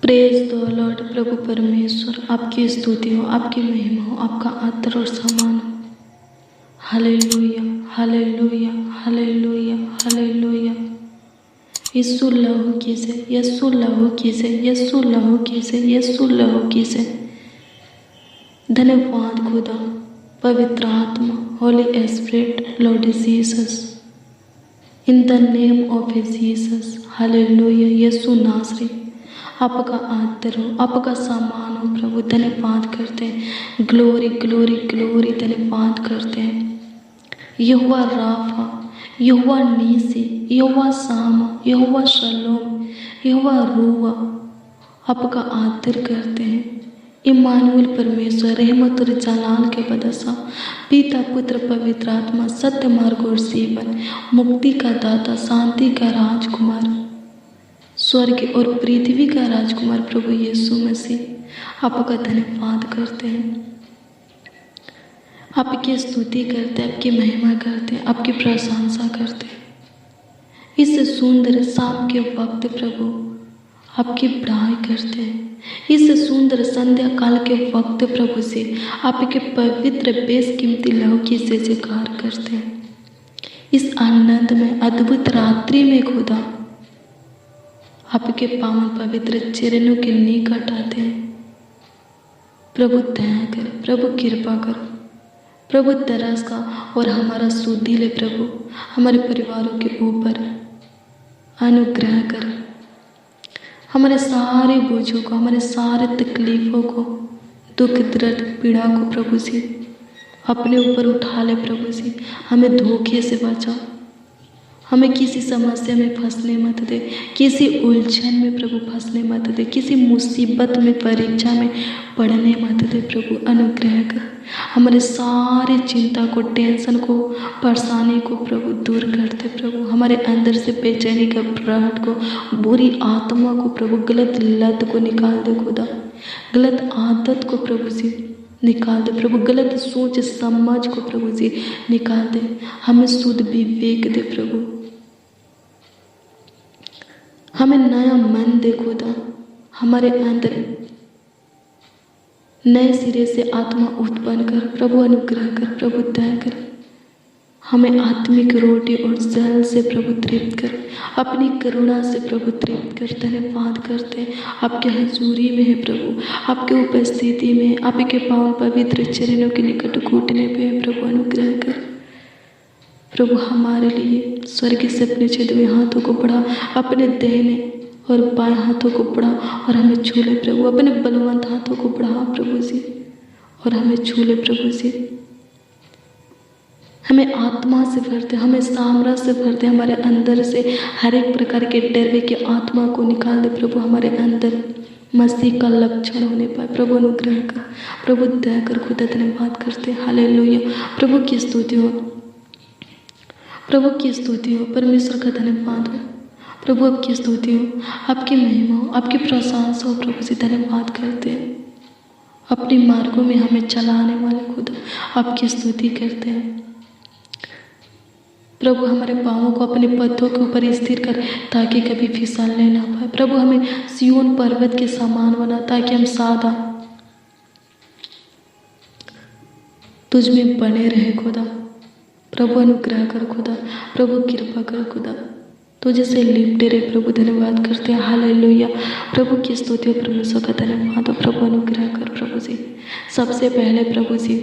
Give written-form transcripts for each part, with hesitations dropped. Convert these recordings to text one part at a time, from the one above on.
Praise the Lord. प्रभु परमेश्वर, आपकी स्तुति हो, आपकी महिमा हो, आपका आदर और सम्मान हो। Hallelujah, hallelujah, hallelujah, hallelujah. Yeshu लहू की से, यीशु लहू की से, यीशु लहू की से, यीशु लहू की से। धन्यवाद खुदा, पवित्र आत्मा, holy spirit, lord Jesus, in the name of Jesus. Hallelujah. Yeshu नासरी, आपका आदर हो, आपका सम्मान हो प्रभु। धन्यवाद करते हैं, ग्लोरी ग्लोरी ग्लोरी, धन्यवाद करते हैं। यहोवा राफा, यहोवा नीसी, यहोवा सामा, यहोवा शलोम, यहोवा रूवा, आपका आदर करते हैं। इम्मानुएल परमेश्वर, रहमत और जलाल के बदसा, पिता पुत्र पवित्र आत्मा, सत्य मार्ग और जीवन, मुक्ति का दाता, शांति का राजकुमार, स्वर्ग और पृथ्वी का राजकुमार प्रभु यीशु मसीह, आपका धन्यवाद करते हैं, आपकी स्तुति करते हैं, आपकी महिमा करते हैं, आपकी प्रशंसा करते हैं। इस सुंदर शाम के वक्त प्रभु आपकी बड़ाई करते हैं। इस सुंदर संध्या काल के वक्त प्रभु से आपके पवित्र बेशकीमती लहू की जयकार करते हैं। इस आनंद में, अद्भुत रात्रि में खुदा आपके पावन पवित्र चरणों के निकट आते हैं। प्रभु दया कर, प्रभु कृपा करो, प्रभु तरस का और हमारा सुधि ले प्रभु, हमारे परिवारों के ऊपर अनुग्रह कर। हमारे सारे बोझों को, हमारे सारे तकलीफ़ों को, दुख दर्द पीड़ा को प्रभु जी अपने ऊपर उठा ले प्रभु जी। हमें धोखे से बचाओ, हमें किसी समस्या में फंसने मत दे, किसी उलझन में प्रभु फंसने मत दे, किसी मुसीबत में, परीक्षा में पढ़ने मत दे प्रभु। अनुग्रह कर, हमारे सारे चिंता को, टेंशन को, परेशानी को प्रभु दूर करते प्रभु। हमारे अंदर से बेचैनी का घबराहट को, बुरी आत्मा को प्रभु, गलत लत को निकाल दे खुदा, गलत आदत को प्रभु जी निकाल दे प्रभु, गलत सोच समझ को प्रभु जी निकाल दे। हमें शुद्ध विवेक दे प्रभु, हमें नया मन दे खुदा, हमारे अंदर नए सिरे से आत्मा उत्पन्न कर प्रभु। अनुग्रह कर प्रभु, दया कर, हमें आत्मिक रोटी और जल से प्रभु तृप्त कर, अपनी करुणा से प्रभु तृप्त कर। धन्यवाद करते हैं, आपके हजूरी में है प्रभु, आपके उपस्थिति में, आपके पावन पवित्र चरणों के निकट घुटने पे है प्रभु। अनुग्रह कर प्रभु, हमारे लिए स्वर्ग से अपने छेदवे हाथों को बढ़ा, अपने दाहिने और बाएं हाथों को बढ़ा और हमें छू ले प्रभु, अपने बलवंत हाथों को बढ़ा प्रभु जी और हमें छू ले प्रभु जी। हमें आत्मा से भरते, हमें सामर्थ्य से भरते, हमारे अंदर से हर एक प्रकार के डरवे की आत्मा को निकाल दे प्रभु। हमारे अंदर मसीह का लक्षण होने पाए प्रभु। अनुग्रह कर प्रभु, दया कर खुदा। धन्यवाद करते, हालेलुया। प्रभु की स्तुति हो, प्रभु की स्तुति हो, परमेश्वर का धन्यवाद हो प्रभु, आपकी स्तुति हो, आपकी महिमा हो, आपकी प्रशंसा हो प्रभु से। धन्यवाद करते हैं, अपने मार्गों में हमें चलाने वाले खुदा आपकी स्तुति करते हैं प्रभु। हमारे पाँवों को अपने पथों के ऊपर स्थिर कर ताकि कभी फिसलने ना पाए प्रभु। हमें सिय्योन पर्वत के समान बना ताकि हम सदा तुझ में बने रहे खुदा। प्रभु अनुग्रह कर खुदा, प्रभु कृपा कर खुदा, तुझे से लिपटे रहे प्रभु। धन्यवाद करते हैं, हालेलुया। प्रभु की स्तुति हो, परमेश्वर का धन्यवाद हो। प्रभु अनुग्रह कर प्रभु जी। सबसे पहले प्रभु जी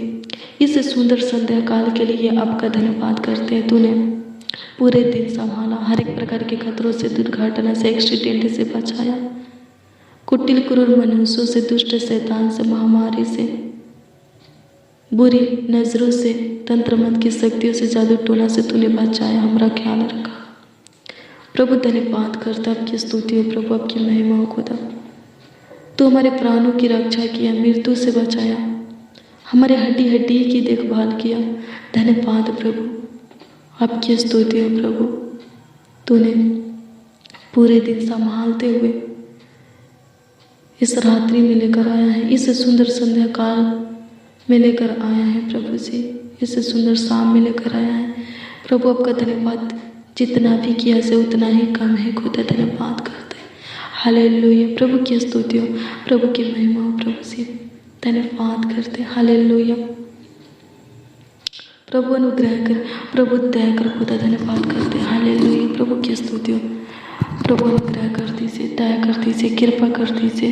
इस सुंदर संध्या काल के लिए आपका धन्यवाद करते हैं। तूने पूरे दिन संभाला, हर एक प्रकार के खतरों से, दुर्घटना से, एक्सीडेंट से बचाया, कुटिल क्रूर मनुष्यों से, दुष्ट शैतान से, महामारी से, बुरी नजरों से, तंत्र मंत्र की शक्तियों से, जादू टोना से तूने बचाया, हमारा ख्याल रखा प्रभु। धन्यवाद करता, आपकी स्तुति हो प्रभु, आपकी महिमा हो खुदा। तू हमारे प्राणों की रक्षा किया, मृत्यु से बचाया, हमारे हड्डी हड्डी की देखभाल किया। धन्यवाद प्रभु, आपकी स्तुति हो प्रभु। तूने पूरे दिन संभालते हुए इस रात्रि में लेकर आया है, इस सुंदर संध्या काल में लेकर आया है प्रभु जी, इस सुंदर शाम में लेकर आया है प्रभु। आपका धन्यवाद, जितना भी किया से उतना ही कम है खुदा। धन्यवाद करते हैं, हालेलुया। प्रभु की स्तुति हो, प्रभु की महिमा हो, प्रभु से धन्यवाद करते हैं। हालेलुया। प्रभु अनुग्रह कर, प्रभु दया कर खुदा, धन्यवाद करते हैं। हालेलुया। प्रभु की स्तुति हो, प्रभु अनुग्रह कर दीजिए, दया कर दीजिए, कृपा कर दीजिए,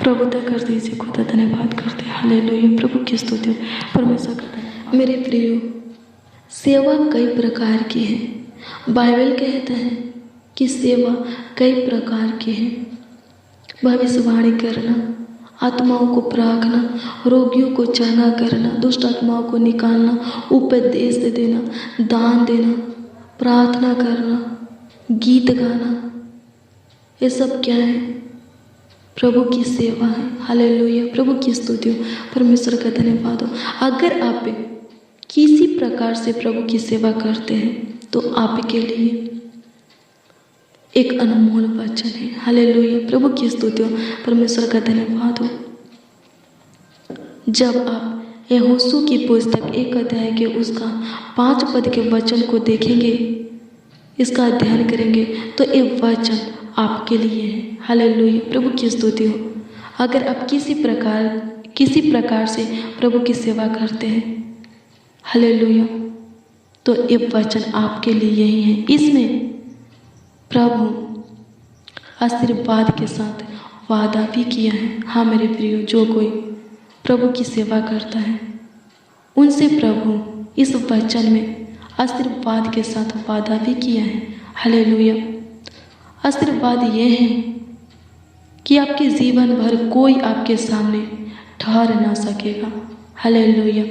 प्रभुता कर दीजिए खुदा, धन्यवाद करते हैं। हालेलुया। प्रभु की स्तुति हो, परमेश्वर का धन्यवाद। मेरे प्रियो, सेवा कई प्रकार की है। बाइबल कहता है कि सेवा कई प्रकार की है। भविष्यवाणी करना, आत्माओं को पराखना, रोगियों को चंगा करना, दुष्ट आत्माओं को निकालना, उपदेश देना, दान देना, प्रार्थना करना, गीत गाना, ये सब क्या है? प्रभु की सेवा है। हालेलुया। प्रभु की स्तुति हो, परमेश्वर का धन्यवाद हो। अगर आप किसी प्रकार से प्रभु की सेवा करते हैं तो आपके लिए एक अनमोल वचन है। हालेलुया। प्रभु की स्तुति हो, परमेश्वर का धन्यवाद हो। जब आप यहोशू की पुस्तक 1 अध्याय के उसका 5 पद के वचन को देखेंगे, इसका अध्ययन करेंगे, तो ये वचन आपके लिए है। हालेलुया। प्रभु की स्तुति हो। अगर आप किसी प्रकार से प्रभु की सेवा करते हैं, हालेलुया, तो ये वचन आपके लिए ही है। इसमें प्रभु आशीर्वाद के साथ वादा भी किया है। हाँ मेरे प्रियो, जो कोई प्रभु की सेवा करता है उनसे प्रभु इस वचन में आशीर्वाद के साथ वादा भी किया है। हालेलुया। आशीर्वाद ये है कि आपके जीवन भर कोई आपके सामने ठहर ना सकेगा। हालेलुया।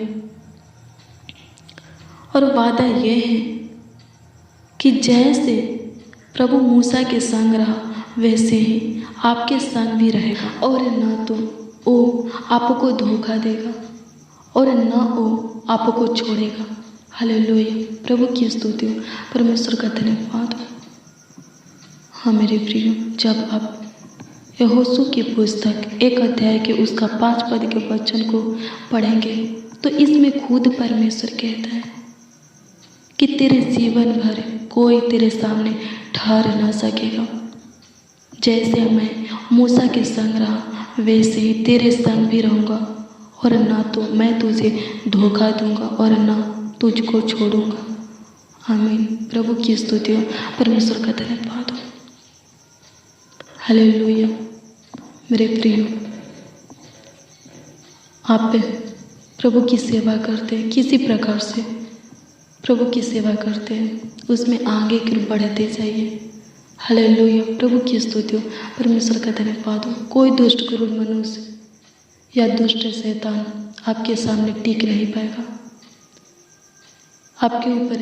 और वादा ये है कि जैसे प्रभु मूसा के संग रहा, वैसे ही आपके संग भी रहेगा, और ना तो वो आपको धोखा देगा और ना वो आपको छोड़ेगा। हालेलुया। प्रभु की स्तुति हो, परमेश्वर का धन्यवाद हो। हाँ मेरे प्रियो, जब आप यहोशू की पुस्तक 1 अध्याय के उसका 5 पद के वचन को पढ़ेंगे, तो इसमें खुद परमेश्वर कहता है कि तेरे जीवन भर कोई तेरे सामने ठहर ना सकेगा। जैसे मैं मूसा के संग रहा, वैसे ही तेरे संग भी रहूँगा, और ना तो मैं तुझे धोखा दूंगा और ना तुझको छोड़ूंगा। आमीन। प्रभु की स्तुति हो, परमेश्वर का धन्यवाद हो। हालेलुया। मेरे प्रियो, आप प्रभु की सेवा करते हैं, किसी प्रकार से प्रभु की सेवा करते हैं, उसमें आगे की बढ़ते जाइए। हालेलुया। प्रभु की स्तुति हो, परमेश्वर का धन्यवाद हो। कोई दुष्ट क्रूर मनुष्य या दुष्ट शैतान आपके सामने टिक नहीं पाएगा, आपके ऊपर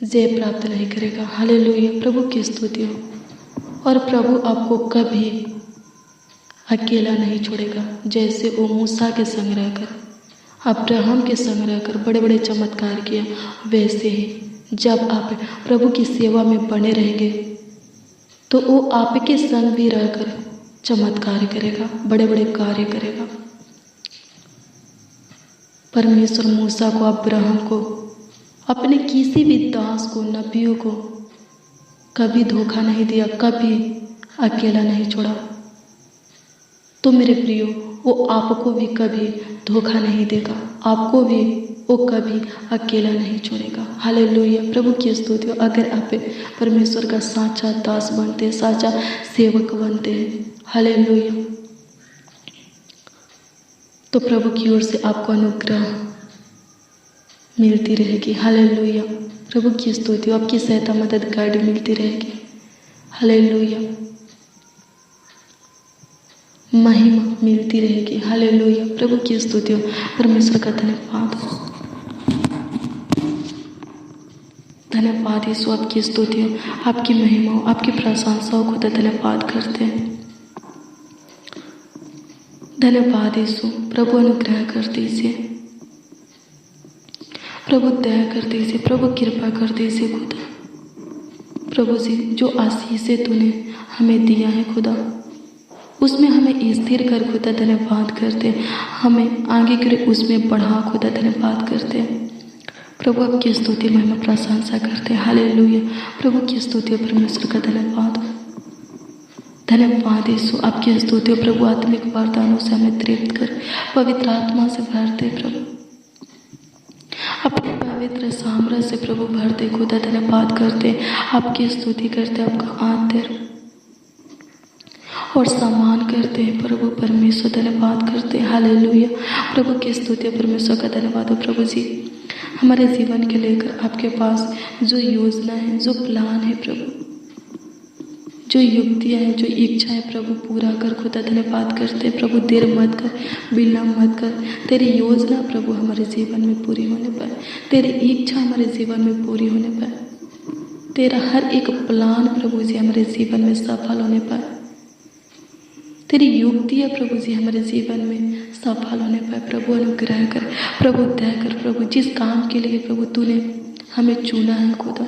जय प्राप्त नहीं करेगा। हालेलुया। प्रभु की स्तुति हो। और प्रभु आपको कभी अकेला नहीं छोड़ेगा। जैसे वो मूसा के संग रहकर, अब्राहम के संग रहकर बड़े बड़े चमत्कार किया, वैसे ही जब आप प्रभु की सेवा में बने रहेंगे तो वो आपके संग भी रहकर चमत्कार करेगा, बड़े बड़े कार्य करेगा। परमेश्वर मूसा को, अब्राहम को, अपने किसी भी दास को, नबियों को कभी धोखा नहीं दिया, कभी अकेला नहीं छोड़ा। तो मेरे प्रियो, वो आपको भी कभी धोखा नहीं देगा, आपको भी वो कभी अकेला नहीं छोड़ेगा। हालेलुया। प्रभु की स्तुति हो। अगर आप परमेश्वर का साचा दास बनते, साचा सेवक बनते हैं, हालेलुया, तो प्रभु की ओर से आपको अनुग्रह मिलती रहेगी। हालेलुया। प्रभु की स्तुति हो। आपकी सहायता, मदद, गाइड मिलती रहेगी। हालेलुया। महिमा मिलती रहेगी। हालेलुया। प्रभु की स्तुति हो, परमेश्वर का धन्यवाद हो। धन्यवाद यीशु, आपकी स्तुति हो, आपकी महिमा हो, आपकी प्रशंसा हो खुदा, धन्यवाद करते हैं। धन्यवाद यीशु। प्रभु अनुग्रह कर दीजिए, प्रभु दया कर दीजिए, प्रभु कृपा कर दीजिए खुदा। प्रभु जी, जो आशीषें तूने हमें दिया है खुदा, उसमें हमें स्थिर कर खुदा, धन्यवाद करते हैं। हमें आगे के लिए उसमें बढ़ा खुदा, धन्यवाद करते हैं। प्रभु आपकी स्तुति, महिमा, प्रशंसा करते हैं। हालेलुया। प्रभु की स्तुति, परमेश्वर का धन्यवाद हो। धन्यवाद यीशु, आपकी स्तुति हो प्रभु। आत्मिक वरदानों से हमें तृप्त कर, पवित्र आत्मा से भर दे प्रभु, अपने पवित्र सामर्थ्य से प्रभु भर दे खुदा। धन्यवाद करते, आपकी स्तुति करते, आपका आदर और सम्मान करते हैं प्रभु परमेश्वर। धन्यवाद करते हैं, हालेलुया प्रभु की स्तुति परमेश्वर का धन्यवाद हो प्रभु जी। हमारे जीवन के लेकर आपके पास जो योजना है, जो प्लान है प्रभु, जो युक्तियाँ हैं, जो इच्छा है प्रभु, पूरा कर खुदा। धन्यवाद करते हैं प्रभु, देर मत कर, विलम्ब मत कर। तेरी योजना प्रभु हमारे जीवन में पूरी होने पाए, तेरी इच्छा हमारे जीवन में पूरी होने पाए, तेरा हर एक प्लान प्रभु जी हमारे जीवन में सफल होने पाए, तेरी युक्तियाँ प्रभु जी हमारे जीवन में सफल होने पाए। प्रभु अनुग्रह कर, प्रभु दया कर प्रभु, जिस काम के लिए प्रभु तूने हमें चुना है खुदा,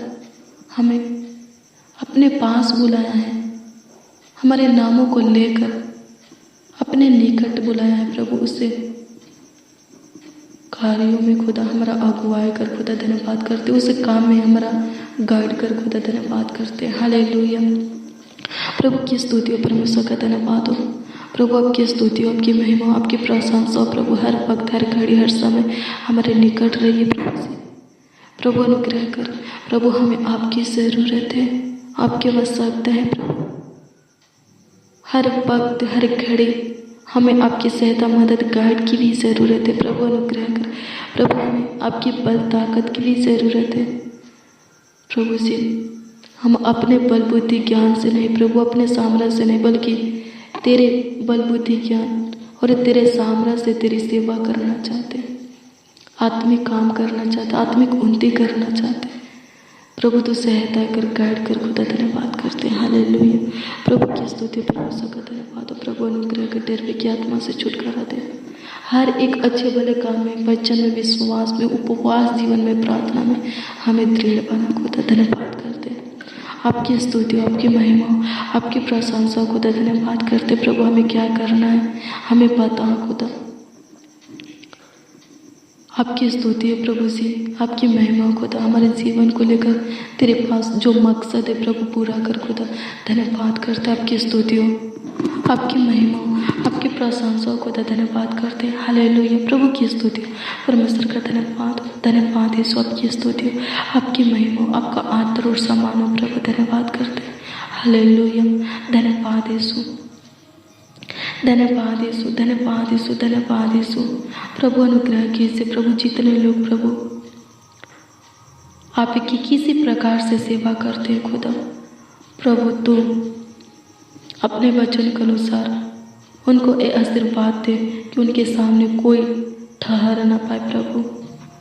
हमें अपने पास बुलाया है, हमारे नामों को लेकर अपने निकट बुलाया है प्रभु, उससे कार्यों में खुदा हमारा अगुवाई कर खुदा। धन्यवाद करते, उस काम में हमारा गाइड कर खुदा। धन्यवाद करते, हालेलुया प्रभु की स्तुति हो परमेश्वर का धन्यवाद हो प्रभु, आपकी स्तुति हो, आपकी महिमा, आपकी प्रशंसा हो प्रभु। हर वक्त, हर घड़ी, हर समय हमारे निकट रहिए प्रभु से। प्रभु अनुग्रह कर प्रभु, हमें आपकी ज़रूरत है, आपकी आवश्यकता है प्रभु। हर वक्त, हर घड़ी हमें आपकी सहायता, मदद, गाइड की भी ज़रूरत है प्रभु। अनुग्रह कर प्रभु, हमें आपकी बल ताकत की भी ज़रूरत है प्रभु जी। हम अपने बल बुद्धि ज्ञान से नहीं प्रभु, अपने सामर्थ्य से नहीं, बल्कि तेरे बल बुद्धि ज्ञान और तेरे सामर्थ्य से तेरी सेवा करना चाहते हैं, आत्मिक काम करना चाहते, आत्मिक उन्नति करना चाहते प्रभु। तो सहायता कर, गाइड कर खुदा। धन्यवाद करते हैं, हालेलुया प्रभु की स्तुति परमेश्वर का धन्यवाद हो प्रभु। अनुग्रह कर, डर की आत्मा से छुटकारा दे, हर एक अच्छे भले काम में, वचन में, विश्वास में, उपवास जीवन में, प्रार्थना में हमें दृढ़ बना खुदा। धन्यवाद करते हैं, आपकी स्तुति, आपकी महिमा, आपकी प्रशंसा खुदा। धन्यवाद करते प्रभु, हमें क्या करना है हमें पता हो खुदा। आपकी स्तुति है प्रभु जी, आपकी महिमा खुदा। हमारे जीवन को लेकर तेरे पास जो मकसद है प्रभु, पूरा कर खुदा। धन्यवाद करते, आपकी स्तुति हो, आपकी महिमा, आपकी प्रशंसा खुदा। धन्यवाद करते, हालेलुया प्रभु की स्तुति परमेश्वर का धन्यवाद। धन्यवाद यीशु, आपकी स्तुति हो, आपकी महिमा, आपका आदर और सम्मान हो प्रभु। धन्यवाद करते, हालेलुया। धन्यवाद यीशु, धन्यवाद यीशु, धन्यवाद यीशु, धन्यवाद यीशु प्रभु। अनुग्रह कीजिए प्रभु, जितने लोग प्रभु आपकी किसी प्रकार से सेवा करते हैं खुदा प्रभु, तो अपने वचन के अनुसार उनको ये आशीर्वाद दे कि उनके सामने कोई ठहर ना पाए प्रभु।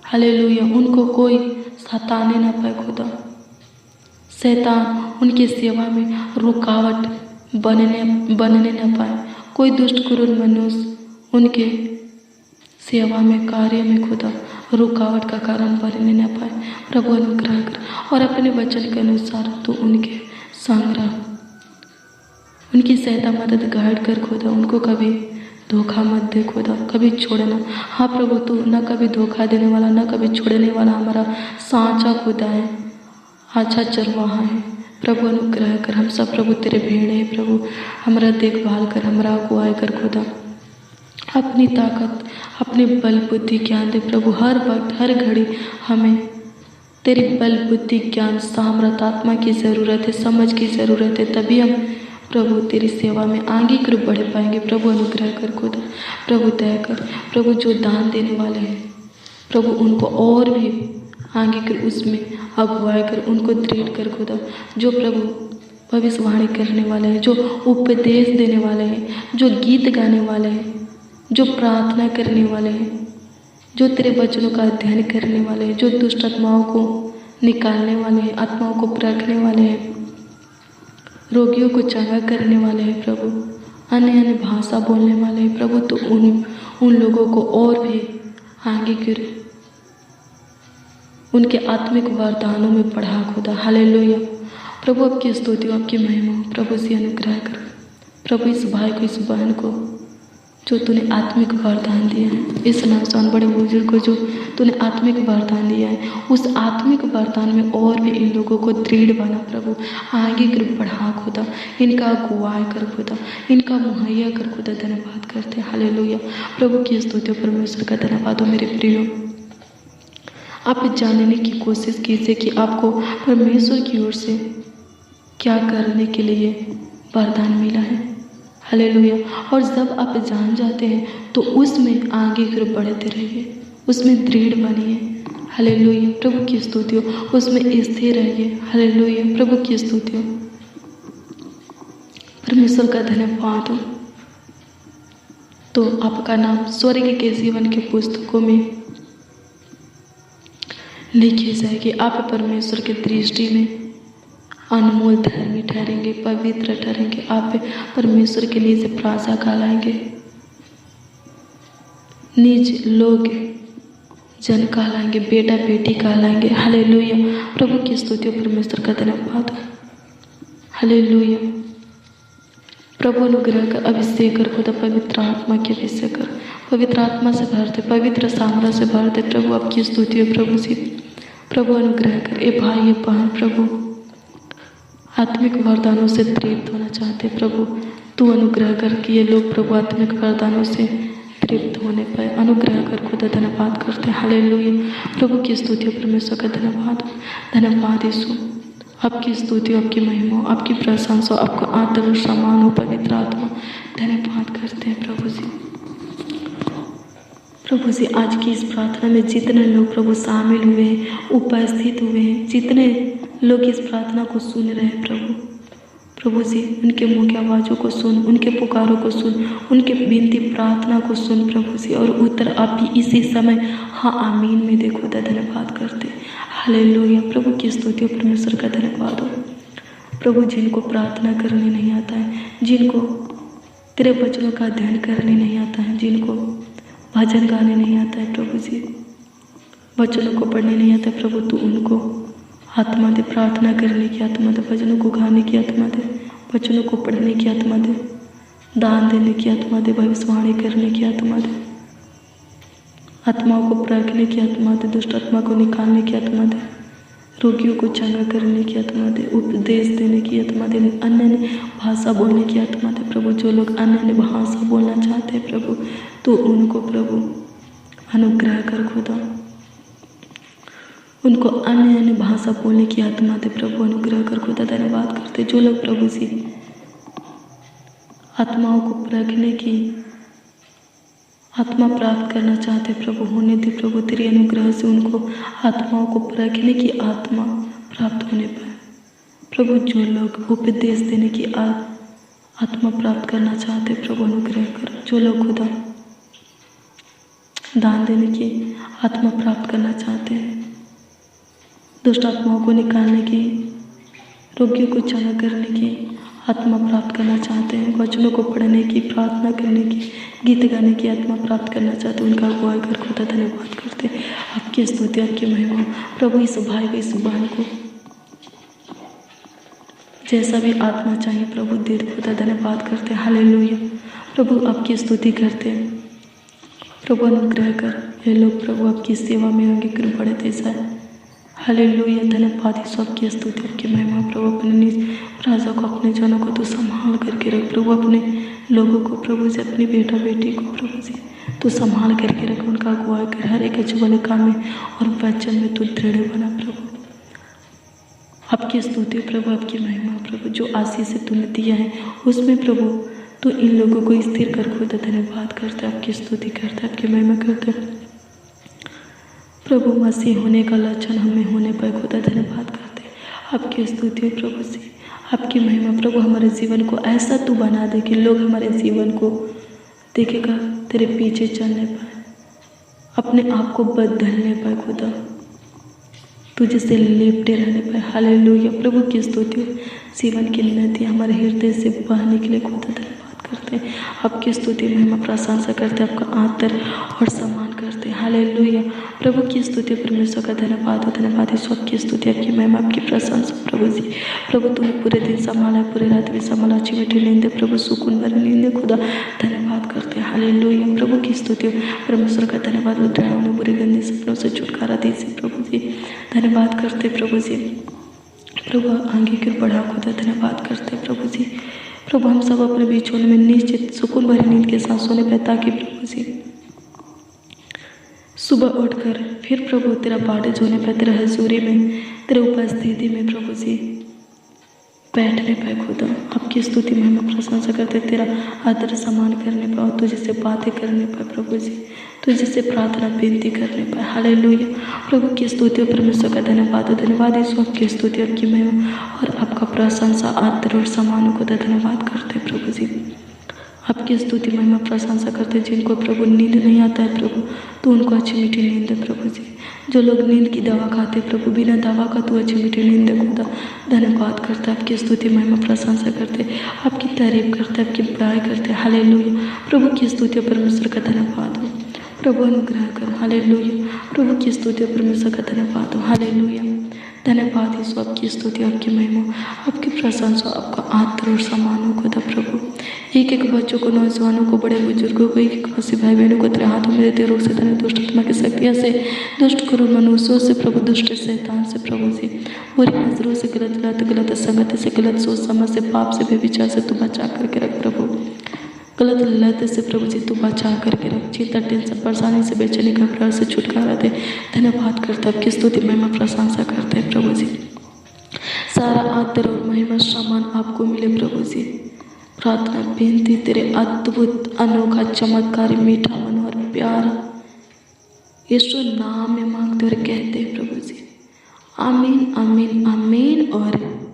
हालेलुया, उनको कोई सताने ना पाए खुदा। शैतान उनकी सेवा में रुकावट बनने ना पाए, कोई दुष्ट क्रूर मनुष्य उनके सेवा में, कार्य में खुदा रुकावट का कारण बनने न पाए प्रभु। अनुग्रह कर और अपने वचन के अनुसार तो उनके संग्रह, उनकी सहायता, मदद, गाइड कर खुदा। उनको कभी धोखा मत दे खुदा, कभी छोड़ना। हाँ प्रभु, तू न कभी धोखा देने वाला, न कभी छोड़ने वाला हमारा साँचा खुदा है, अच्छा चरवाहा है प्रभु। अनुग्रह कर, हम सब प्रभु तेरे भेड़ है प्रभु, हमारा देखभाल कर, हमारा अगुवाई कर खुदा। अपनी ताकत, अपने बल बुद्धि ज्ञान दे प्रभु। हर वक्त, हर घड़ी हमें तेरी बल बुद्धि ज्ञान, सामर्थ, आत्मा की ज़रूरत है, समझ की ज़रूरत है, तभी हम प्रभु तेरी सेवा में आगे कर बढ़ पाएंगे प्रभु। अनुग्रह कर खुदा, प्रभु दया कर प्रभु। जो दान देने वाले हैं प्रभु, उनको और भी आगे कर, उसमें अगुवाई कर, उनको दृढ़ कर खुदा। जो प्रभु भविष्यवाणी करने वाले हैं, जो उपदेश देने वाले हैं, जो गीत गाने वाले हैं, जो प्रार्थना करने वाले हैं, जो तेरे वचनों का अध्ययन करने वाले हैं, जो दुष्ट आत्माओं को निकालने वाले हैं, आत्माओं को परखने वाले हैं, रोगियों को चंगा करने वाले हैं प्रभु, अन्य अन्य भाषा बोलने वाले हैं प्रभु, तो उन लोगों को और भी आगे कर उनके आत्मिक वरदानों में बढ़ा खुदा। हालेलुया प्रभु, आपकी स्तुति, आपकी महिमा प्रभु से। अनुग्रह कर प्रभु, इस भाई को, इस बहन को जो तूने आत्मिक वरदान दिया है, इस नौजवान बड़े बुजुर्ग को जो तूने आत्मिक वरदान दिया है, उस आत्मिक वरदान में और भी इन लोगों को दृढ़ बना प्रभु, आगे की तरफ बढ़ा खुदा, इनका अगुवाई कर खुदा, इनका मुहैया कर खुदा। धन्यवाद करते हैं, हालेलुया। प्रभु की स्तुति परमेश्वर का धन्यवाद हो। मेरे प्रियो, आप जानने की कोशिश कीजिए कि आपको परमेश्वर की ओर से क्या करने के लिए वरदान मिला है, हालेलुया। और जब आप जान जाते हैं तो उसमें आगे की ओर बढ़ते रहिए, उसमें दृढ़ बनिए, हालेलुया। प्रभु की स्तुति हो, उसमें स्थिर रहिए, हालेलुया। प्रभु की स्तुति हो, परमेश्वर का धन्यवाद हो। तो आपका नाम स्वर्ग के जीवन के पुस्तकों में लिखी जाएगी। आप परमेश्वर की दृष्टि में अनमोल धर्मी ठहरेंगे, पवित्र ठहरेंगे। आप परमेश्वर के निज प्राजा कहलाएंगे, निज लोग जन कहलाएंगे, बेटा बेटी कहलाएंगे, हालेलुया। प्रभु की स्तुति परमेश्वर का धन्यवाद, हालेलुया। प्रभु अनुग्रह कर, अभिषेक कर खुदा, पवित्र आत्मा के अभिषेक कर, पवित्र आत्मा से भरते, पवित्र सामरा से भरते प्रभु। आपकी स्तुति है प्रभु जी। प्रभु अनुग्रह कर, ए भाई ए बहन प्रभु आत्मिक वरदानों से तृप्त होना चाहते प्रभु, तू अनुग्रह कर कि ये लोग प्रभु आत्मिक वरदानों से तृप्त होने पाए। अनुग्रह कर खुदा, धन्यवाद करते हैं, हालेलुया। प्रभु की स्तुति परमेश्वर का धन्यवाद, धन्यवाद यीशु। आपकी स्तुति, आपकी महिमा, आपकी प्रशंसा, आपका आदर और सम्मान हो पवित्र आत्मा। धन्यवाद करते हैं प्रभु जी। प्रभु जी, आज की इस प्रार्थना में जितने लोग प्रभु शामिल हुए हैं, उपस्थित हुए हैं, जितने लोग इस प्रार्थना को सुन रहे हैं प्रभु जी, उनके मुँह की आवाज़ों को सुन, उनके पुकारों को सुन, उनके विनती प्रार्थना को सुन प्रभु जी, और उत्तर आप भी इसी समय हाँ आमीन में देखो। धन्यवाद करते, हालेलुया। प्रभु की स्तुति परमेश्वर का धन्यवाद हो। प्रभु, जिनको प्रार्थना करने नहीं आता है, जिनको तेरे वचनों का अध्ययन करने नहीं आता है, जिनको भजन गाने नहीं आता है प्रभु जी, वचनों को पढ़ने नहीं आता है प्रभु, तू उनको आत्मा दे, प्रार्थना करने की आत्मा दे, भजनों को गाने की आत्मा दे, वचनों को पढ़ने की आत्मा दे, दान देने की आत्मा दे, भविष्यवाणी करने की आत्मा दे, आत्माओं को परखने की आत्मा दे, दुष्ट आत्मा को निकालने की आत्मा दे, रोगियों को चंगा करने की आत्मा दे, उपदेश देने की आत्मा दे, अन्य भाषा बोलने की आत्मा दे प्रभु। जो लोग अन्य भाषा बोलना चाहते हैं प्रभु, तो उनको प्रभु अनुग्रह कर खुदा, उनको अन्य भाषा बोलने की आत्मा दे प्रभु, अनुग्रह कर खुदा। धन्यवाद करते जो लोग प्रभु जी आत्माओं को परखने की आत्मा प्राप्त करना चाहते प्रभु, होने दे प्रभु, तेरे अनुग्रह से उनको आत्माओं को परखने की आत्मा प्राप्त होने पाए प्रभु। जो लोग उपदेश देने की आत्मा प्राप्त करना चाहते प्रभु, अनुग्रह कर। जो लोग खुदा दान देने की आत्मा प्राप्त करना चाहते हैं, दुष्ट आत्माओं को निकालने की, रोगियों को चंगा करने की आत्मा प्राप्त करना चाहते हैं, वचनों को पढ़ने की, प्रार्थना करने की, गीत गाने की आत्मा प्राप्त करना चाहते हैं, उनका अगुवाई कर खुदा। धन्यवाद करते आपकी स्तुति, आपकी महिमा प्रभु। इस भाई को, इस बहन को जैसा भी आत्मा चाहिए प्रभु दे दो खुदा। धन्यवाद करते हैं, हालेलुया। प्रभु आपकी स्तुति करते हैं प्रभु, अनुग्रह कर। ये लोग प्रभु आपकी सेवा में होंगे, कृपा बढ़े तेजा, हालेलुया। धन्यवाद यीशु, आपकी स्तुति, आपकी महिमा प्रभु। अपने निज राजा को, अपने जनों को तू संभाल करके रख प्रभु, अपने लोगों को प्रभु जी, अपनी बेटा बेटी को प्रभु जी तू संभाल करके रख, उनका अगुवाई कर, हर एक अच्छे वाले काम में और वचन में तू दृढ़ बना प्रभु। आपकी स्तुति प्रभु, आपकी महिमा प्रभु। जो आशीष से तूने दिया है उसमें प्रभु तू इन लोगों को स्थिर कर खुदा। धन्यवाद करते, आपकी स्तुति करते, आपकी महिमा करते प्रभु। मसीह होने का लक्षण हमें होने पर खुदा धन्यवाद करते, आपकी स्तुति प्रभु जी, आपकी महिमा प्रभु। हमारे जीवन को ऐसा तू बना दे कि लोग हमारे जीवन को देखेगा, तेरे पीछे चलने पाए, अपने आप को बदलने पाए खुदा, तुझे से लिपटे रहने पाए। हालेलुया। प्रभु की स्तुति, जीवन की नदी हमारे हृदय से बहने के लिए खुदा धन्यवाद करते हैं, आपकी स्तुति महिमा प्रशंसा करते, आपका आदर और सम्मान करते हैं। हालेलुया। प्रभु की स्तुति, परमेश्वर का धन्यवाद हो, धन्यवाद है सबकी स्तुति, आपकी महिमा, आपकी प्रशंसा प्रभु जी। प्रभु तूने पूरे दिन संभाला, पूरे रात भी संभाला, अच्छी मीठी नींद प्रभु, सुकून भरी नींद खुदा। धन्यवाद करते हैं। हालेलुया। प्रभु की स्तुति हो। परमेश्वर का धन्यवाद हो। ड्राइवर बुरे गंदे सपनों से छुटकारा दीजिए प्रभु जी। धन्यवाद करते प्रभु जी। प्रभु आगे की ओर बढ़ा खुदा, धन्यवाद करते प्रभु जी। प्रभु हम सब अपने बीच होने में निश्चित सुकून भरी नींद के साथ सोने पे, ताकि प्रभु जी सुबह उठकर फिर प्रभु तेरा बारिश होने पर तेरा हजूरी में, तेरे उपस्थिति में प्रभु जी बैठने पाए खुदा। आपकी स्तुति में हम प्रशंसा करते, तेरा आदर सम्मान करने पाए और तुझे से बातें करने पाए प्रभु जी, तुझे से प्रार्थना बेनती करने पाए। हालेलुया। प्रभु की स्तुति और परमेश्वर का धन्यवाद। धन्यवाद यीशु, आपकी स्तुति, आपकी महिमा और आपका प्रशंसा, आदर और सम्मान को धन्यवाद करते प्रभु जी। आपकी स्तुति महिमा प्रशंसा करते। जिनको प्रभु नींद नहीं आता है प्रभु, तो उनको अच्छी मीठी नींद है प्रभु जी। जो लोग नींद की दवा खाते प्रभु, बिना दवा का तो अच्छी मीठी नींद है खुदा। धन्यवाद करते, आपकी स्तुति महिमा प्रशंसा करते, आपकी तारीफ करते, आपकी बड़ाई करते। हालेलुया। प्रभु की स्तुति परमेश्वर का धन्यवाद हो। प्रभु अनुग्रह कर। हालेलुया। प्रभु की स्तुति परमेश्वर का धन्यवाद हो। हालेलुया। धन्यवाद यीशु, आपकी स्तुति, आपकी महिमा, आपकी प्रशंसा, आपका आदर और सम्मान हो खुदा प्रभु। एक एक बच्चों को, नौजवानों को, बड़े बुजुर्गों को, एक एक मसीह भाई बहनों को तेरे हाथों में देते, रोग से धन दुष्ट आत्मा की शक्तियों से, दुष्ट करुण मनुष्यों से प्रभु, दुष्ट शैतान से प्रभु जी, बुरी नजरों से, गलत लत, गलत संगति से, गलत सोच समझ से, पाप से, बेविचार से तू बचा करके रख प्रभु। गलत लत से प्रभु जी तू बचा करके रख। चिंता, टेंशन, परेशानी से, बेचैनी, घबराहट से छुटकारा दे। धन्यवाद करता, आपकी स्तुति महिमा प्रशंसा करते हैं प्रभु जी। सारा आदर और महिमा सम्मान आपको मिले प्रभु जी। प्रार्थना बेनती तेरे अद्भुत, अनोखा, चमत्कारी, मीठा, मनोहर, प्यारा यीशु नाम में मांगते और कहते हैं प्रभु जी। आमीन, आमीन, आमीन और